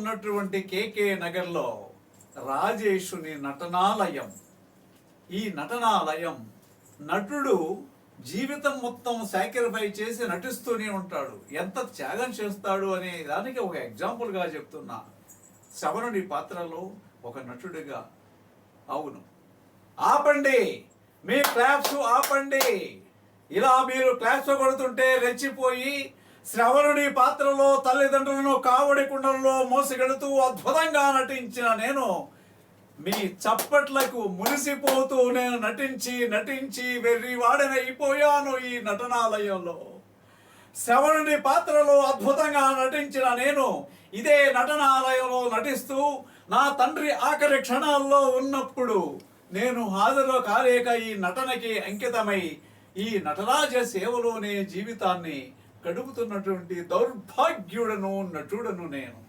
ఉన్నటువంటి కేకే నగర్లో రాజేషుని నటనాలయం. ఈ నటనాలయం నటుడు జీవితం మొత్తం సాక్రిఫై చేసి నటిస్తూనే ఉంటాడు. ఎంత త్యాగం చేస్తాడు అనే దానికి ఒక ఎగ్జాంపుల్గా చెప్తున్నా. శ్రవణుడి పాత్రలో ఒక నటుడిగా. అవును, ఆపండి మీ క్లాప్స్, ఆపండి. ఇలా మీరు క్లాప్స్ కొడుతుంటే రెచ్చిపోయి శ్రవణుడి పాత్రలో తల్లిదండ్రులను కావడి కుండలలో మోసగెడుతూ అద్భుతంగా నటించిన నేను మీ చప్పట్లకు మురిసిపోతూ నేను నటించి వెర్రివాడనైపోయాను ఈ నటనాలయంలో. శ్రవణుడి పాత్రలో అద్భుతంగా నటించిన నేను ఇదే నటనాలయంలో నటిస్తూ నా తండ్రి ఆఖరి క్షణాల్లో ఉన్నప్పుడు నేను హాజరు కాలేక ఈ నటనకి అంకితమై ఈ నటరాజ సేవలోనే జీవితాన్ని గడుపుతున్నటువంటి దౌర్భాగ్యుడను నటుడను నేను.